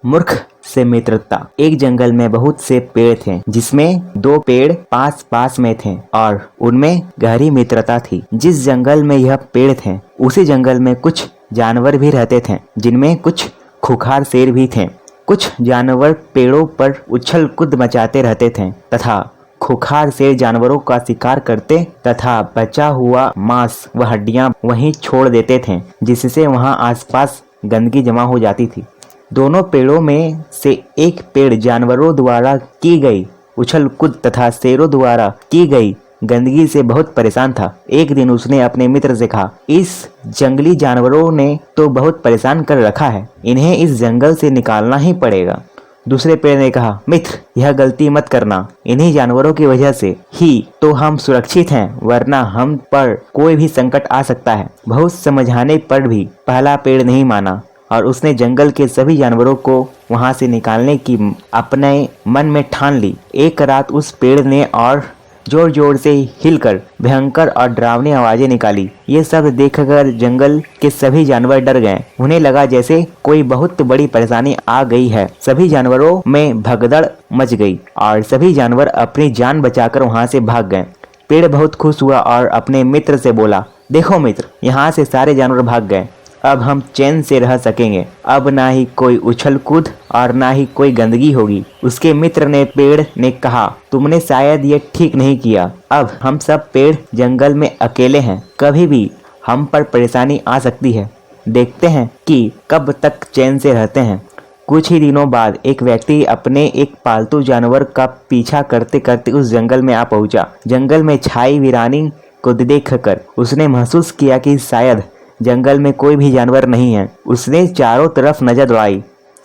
मूर्ख से मित्रता। एक जंगल में बहुत से पेड़ थे, जिसमें दो पेड़ पास पास में थे और उनमें गहरी मित्रता थी। जिस जंगल में यह पेड़ थे, उसी जंगल में कुछ जानवर भी रहते थे, जिनमें कुछ खूंखार शेर भी थे। कुछ जानवर पेड़ों पर उछल कूद मचाते रहते थे तथा खूंखार शेर जानवरों का शिकार करते तथा बचा हुआ मांस व हड्डियां वहीं छोड़ देते थे, जिससे वहां आसपास गंदगी जमा हो जाती थी। दोनों पेड़ों में से एक पेड़ जानवरों द्वारा की गई उछल कूद तथा शेरों द्वारा की गई गंदगी से बहुत परेशान था। एक दिन उसने अपने मित्र से कहा, इस जंगली जानवरों ने तो बहुत परेशान कर रखा है, इन्हें इस जंगल से निकालना ही पड़ेगा। दूसरे पेड़ ने कहा, मित्र, यह गलती मत करना, इन्हीं जानवरों की वजह से ही तो हम सुरक्षित हैं, वरना हम पर कोई भी संकट आ सकता है। बहुत समझाने पर भी पहला पेड़ नहीं माना और उसने जंगल के सभी जानवरों को वहां से निकालने की अपने मन में ठान ली। एक रात उस पेड़ ने और जोर जोर से हिलकर भयंकर और डरावनी आवाजें निकाली। ये सब देखकर जंगल के सभी जानवर डर गए। उन्हें लगा जैसे कोई बहुत बड़ी परेशानी आ गई है। सभी जानवरों में भगदड़ मच गई और सभी जानवर अपनी जान बचाकर वहां से भाग गए। पेड़ बहुत खुश हुआ और अपने मित्र से बोला, देखो मित्र, यहाँ से सारे जानवर भाग गए, अब हम चैन से रह सकेंगे। अब ना ही कोई उछल कूद और ना ही कोई गंदगी होगी। उसके मित्र ने पेड़ ने कहा, तुमने शायद ये ठीक नहीं किया। अब हम सब पेड़ जंगल में अकेले हैं, कभी भी हम पर परेशानी आ सकती है। देखते हैं कि कब तक चैन से रहते हैं। कुछ ही दिनों बाद एक व्यक्ति अपने एक पालतू जानवर का पीछा करते करते उस जंगल में आ पहुंचा। जंगल में छाई वीरानी को देखकर उसने महसूस किया कि शायद जंगल में कोई भी जानवर नहीं है। उसने चारों तरफ नजर दौड़ाई,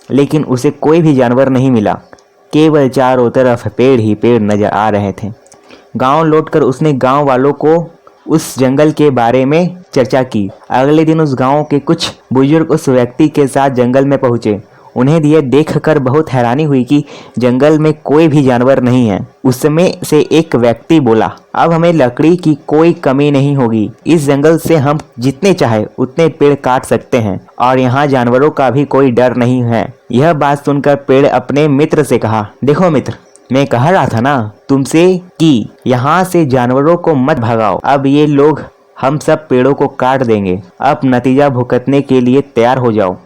लेकिन उसे कोई भी जानवर नहीं मिला। केवल चारों तरफ पेड़ ही पेड़ नजर आ रहे थे। गांव लौटकर उसने गांव वालों को उस जंगल के बारे में चर्चा की। अगले दिन उस गांव के कुछ बुजुर्ग उस व्यक्ति के साथ जंगल में पहुंचे। उन्हें यह देखकर बहुत हैरानी हुई कि जंगल में कोई भी जानवर नहीं है। उसमें से एक व्यक्ति बोला, अब हमें लकड़ी की कोई कमी नहीं होगी। इस जंगल से हम जितने चाहे उतने पेड़ काट सकते हैं और यहाँ जानवरों का भी कोई डर नहीं है। यह बात सुनकर पेड़ अपने मित्र से कहा, देखो मित्र, मैं कह रहा था ना तुमसे कि यहाँ से जानवरों को मत भगाओ। अब ये लोग हम सब पेड़ों को काट देंगे। अब नतीजा भुगतने के लिए तैयार हो जाओ।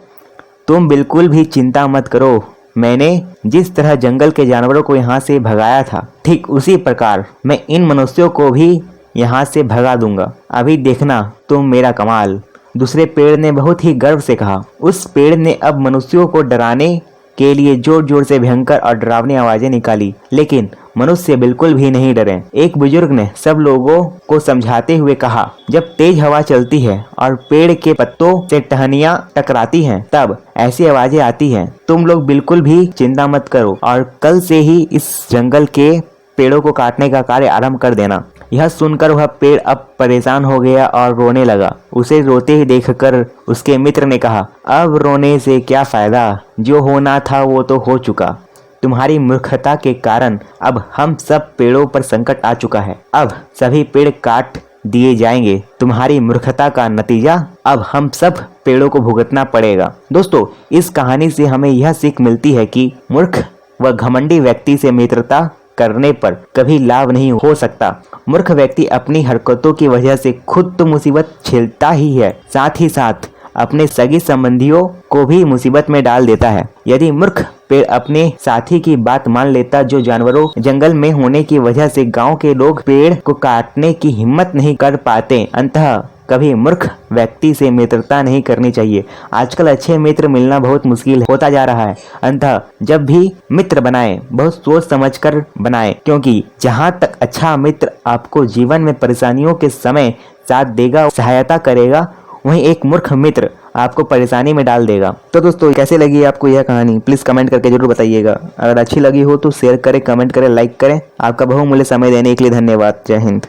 तुम बिल्कुल भी चिंता मत करो। मैंने जिस तरह जंगल के जानवरों को यहाँ से भगाया था, ठीक उसी प्रकार मैं इन मनुष्यों को भी यहाँ से भगा दूंगा। अभी देखना तुम मेरा कमाल। दूसरे पेड़ ने बहुत ही गर्व से कहा। उस पेड़ ने अब मनुष्यों को डराने के लिए जोर जोर से भयंकर और डरावनी आवाजें निकाली, लेकिन मनुष्य बिल्कुल भी नहीं डरे। एक बुजुर्ग ने सब लोगों को समझाते हुए कहा, जब तेज हवा चलती है और पेड़ के पत्तों से टहनियां टकराती हैं, तब ऐसी आवाजें आती हैं। तुम लोग बिल्कुल भी चिंता मत करो और कल से ही इस जंगल के पेड़ों को काटने का कार्य आरंभ कर देना। यह सुनकर वह पेड़ अब परेशान हो गया और रोने लगा। उसे रोते ही देखकर उसके मित्र ने कहा, अब रोने से क्या फायदा, जो होना था वो तो हो चुका। तुम्हारी मूर्खता के कारण अब हम सब पेड़ों पर संकट आ चुका है। अब सभी पेड़ काट दिए जाएंगे। तुम्हारी मूर्खता का नतीजा अब हम सब पेड़ों को भुगतना पड़ेगा। दोस्तों, इस कहानी से हमें यह सीख मिलती है कि मूर्ख व घमंडी व्यक्ति से मित्रता करने पर कभी लाभ नहीं हो सकता। मूर्ख व्यक्ति अपनी हरकतों की वजह से खुद तो मुसीबत झेलता ही है, साथ ही साथ अपने सगी संबंधियों को भी मुसीबत में डाल देता है। यदि मूर्ख पेड़ अपने साथी की बात मान लेता, जो जानवरों जंगल में होने की वजह से गांव के लोग पेड़ को काटने की हिम्मत नहीं कर पाते। अंततः कभी मूर्ख व्यक्ति से मित्रता नहीं करनी चाहिए। आजकल अच्छे मित्र मिलना बहुत मुश्किल होता जा रहा है। अंततः जब भी मित्र बनाएं, बहुत सोच समझकर बनाएं, क्योंकि जहां तक अच्छा मित्र आपको जीवन में परेशानियों के समय साथ देगा, सहायता करेगा, वहीं एक मूर्ख मित्र आपको परेशानी में डाल देगा। तो दोस्तों, कैसे लगी आपको यह कहानी, प्लीज़ कमेंट करके जरूर बताइएगा। अगर अच्छी लगी हो तो शेयर करें, कमेंट करें, लाइक करें। आपका बहुमूल्य समय देने के लिए धन्यवाद। जय हिंद।